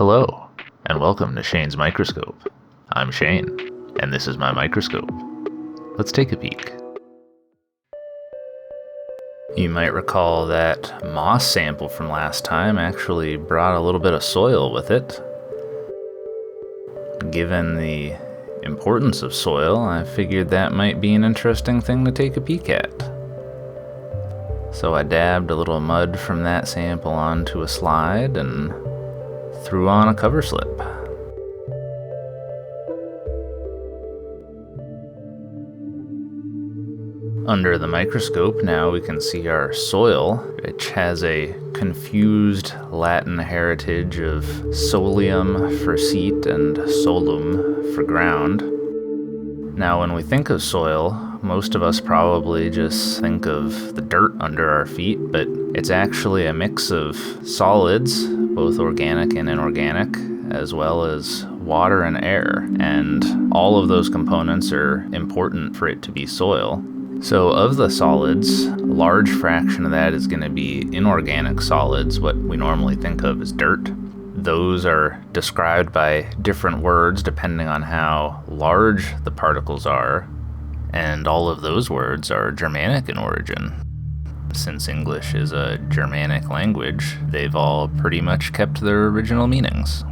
Hello, and welcome to Shane's Microscope. I'm Shane, and this is my microscope. Let's take a peek. You might recall that moss sample from last time actually brought a little bit of soil with it. Given the importance of soil, I figured that might be an interesting thing to take a peek at. So I dabbed a little mud from that sample onto a slide and threw on a cover slip. Under the microscope now we can see our soil, which has a confused Latin heritage of solium for seat and solum for ground. Now when we think of soil, most of us probably just think of the dirt under our feet, but it's actually a mix of solids, both organic and inorganic, as well as water and air, and all of those components are important for it to be soil. So of the solids, a large fraction of that is going to be inorganic solids, what we normally think of as dirt. Those are described by different words depending on how large the particles are, and all of those words are Germanic in origin. Since English is a Germanic language, they've all pretty much kept their original meanings.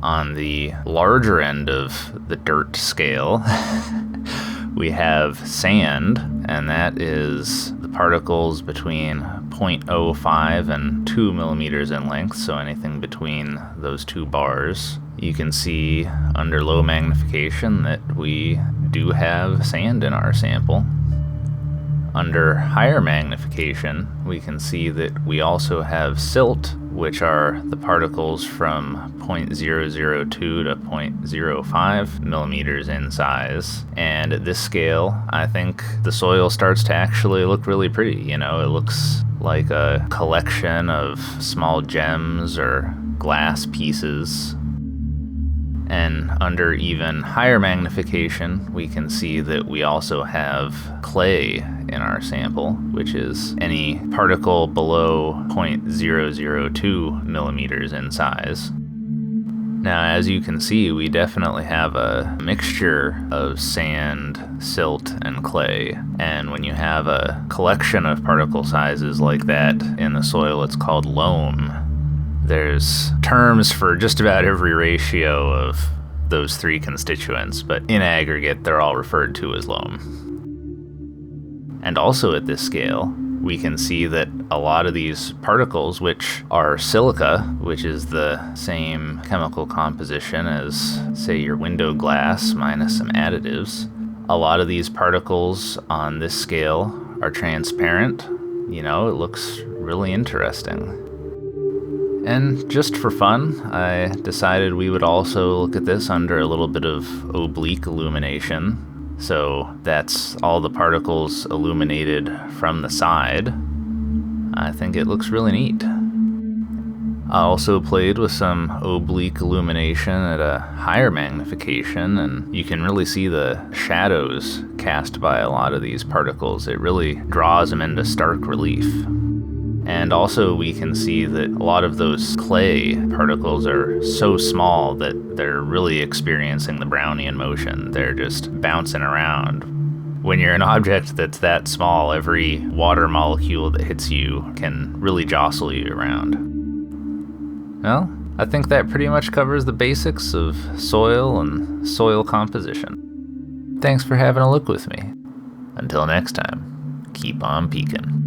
On the larger end of the dirt scale, we have sand, and that is the particles between 0.05 and 2 millimeters in length, so anything between those two bars. You can see under low magnification that we do have sand in our sample. Under higher magnification, we can see that we also have silt, which are the particles from 0.002 to 0.05 millimeters in size. And at this scale, I think the soil starts to actually look really pretty. You know, it looks like a collection of small gems or glass pieces. And under even higher magnification, we can see that we also have clay in our sample, which is any particle below 0.002 millimeters in size. Now, as you can see, we definitely have a mixture of sand, silt, and clay. And when you have a collection of particle sizes like that in the soil, it's called loam. There's terms for just about every ratio of those three constituents, but in aggregate, they're all referred to as loam. And also at this scale, we can see that a lot of these particles, which are silica, which is the same chemical composition as, say, your window glass minus some additives, a lot of these particles on this scale are transparent. You know, it looks really interesting. And just for fun, I decided we would also look at this under a little bit of oblique illumination. So that's all the particles illuminated from the side. I think it looks really neat. I also played with some oblique illumination at a higher magnification, and you can really see the shadows cast by a lot of these particles. It really draws them into stark relief. And also we can see that a lot of those clay particles are so small that they're really experiencing the Brownian motion. They're just bouncing around. When you're an object that's that small, every water molecule that hits you can really jostle you around. Well, I think that pretty much covers the basics of soil and soil composition. Thanks for having a look with me. Until next time, keep on peeking.